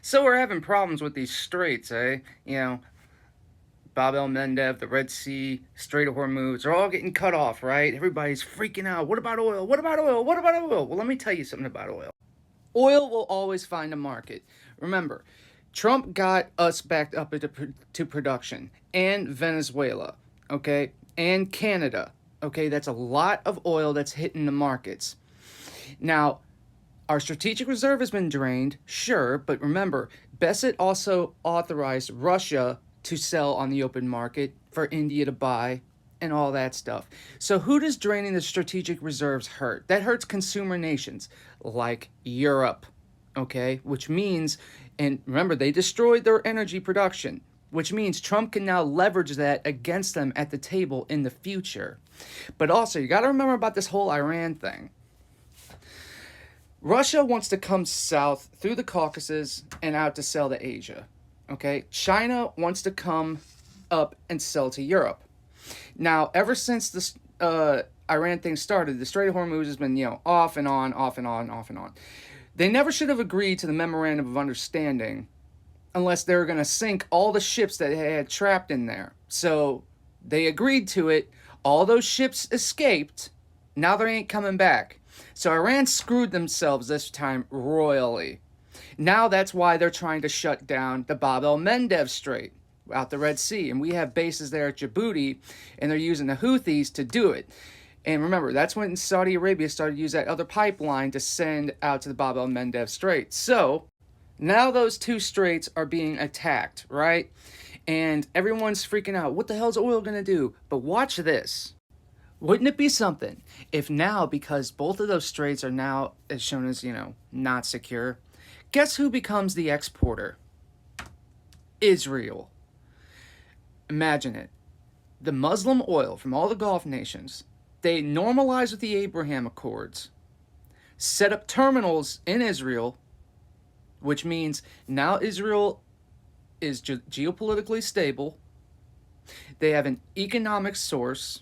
So we're having problems with these straits, eh? You know, Bab el Mendeb, the Red Sea, Strait of Hormuz, they're all getting cut off, right? Everybody's freaking out. What about oil? What about oil? What about oil? Well, let me tell you something about oil. Oil will always find a market. Remember, Trump got us backed up to production, and Venezuela, okay, and Canada, okay. That's a lot of oil that's hitting the markets. Now, our strategic reserve has been drained, sure, but remember, Besset also authorized Russia to sell on the open market for India to buy and all that stuff. So, who does draining the strategic reserves hurt? That hurts consumer nations like Europe, okay? Which means, and remember, they destroyed their energy production, which means Trump can now leverage that against them at the table in the future. But also, you got to remember about this whole Iran thing. Russia wants to come south through the Caucasus and out to sell to Asia. Okay? China wants to come up and sell to Europe. Now, ever since this Iran thing started, the Strait of Hormuz has been, off and on, off and on, off and on. They never should have agreed to the Memorandum of Understanding unless they were going to sink all the ships that they had trapped in there. So they agreed to it. All those ships escaped. Now they ain't coming back. So Iran screwed themselves this time royally. Now that's why they're trying to shut down the Bab el-Mandeb Strait out the Red Sea. And we have bases there at Djibouti, and they're using the Houthis to do it. And remember, that's when Saudi Arabia started to use that other pipeline to send out to the Bab el-Mandeb Strait. So now those two straits are being attacked, right? And everyone's freaking out. What the hell's oil going to do? But watch this. Wouldn't it be something if now, because both of those straits are now as shown as, not secure, guess who becomes the exporter? Israel. Imagine it. The Muslim oil from all the Gulf nations, they normalize with the Abraham Accords, set up terminals in Israel, which means now Israel is geopolitically stable. They have an economic source,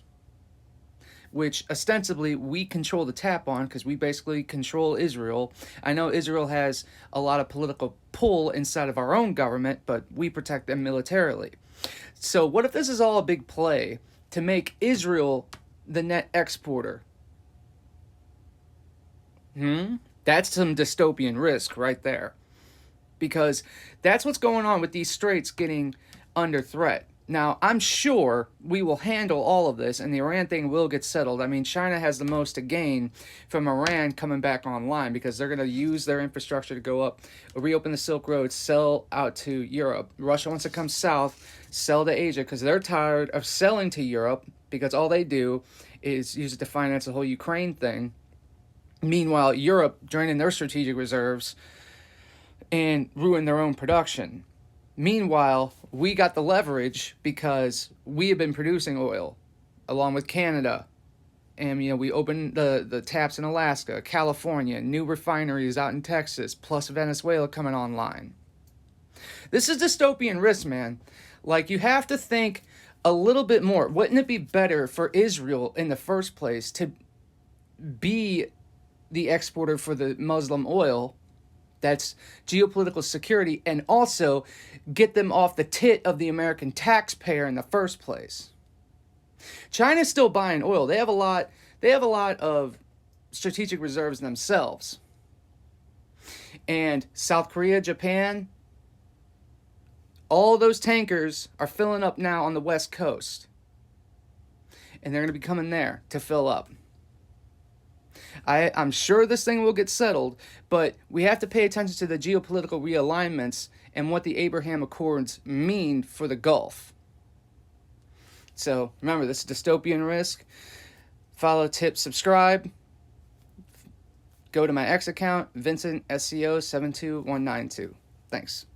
which ostensibly we control the tap on because we basically control Israel. I know Israel has a lot of political pull inside of our own government, but we protect them militarily. So what if this is all a big play to make Israel the net exporter? That's some dystopian risk right there. Because that's what's going on with these straits getting under threat. Now, I'm sure we will handle all of this and the Iran thing will get settled. I mean, China has the most to gain from Iran coming back online because they're going to use their infrastructure to go up, reopen the Silk Road, sell out to Europe. Russia wants to come south, sell to Asia because they're tired of selling to Europe because all they do is use it to finance the whole Ukraine thing. Meanwhile, Europe draining their strategic reserves and ruin their own production. Meanwhile, we got the leverage because we have been producing oil along with Canada. And, we opened the taps in Alaska, California, new refineries out in Texas, plus Venezuela coming online. This is dystopian risk, man. Like, you have to think a little bit more. Wouldn't it be better for Israel in the first place to be the exporter for the Muslim oil? That's geopolitical security, and also get them off the tit of the American taxpayer in the first place. China's still buying oil. They have a lot of strategic reserves themselves. And South Korea, Japan, all those tankers are filling up now on the West Coast. And they're going to be coming there to fill up. I'm sure this thing will get settled, but we have to pay attention to the geopolitical realignments and what the Abraham Accords mean for the Gulf. So remember, this is dystopian risk. Follow, tip, subscribe. Go to my X account, Vincent SCO 72192. Thanks.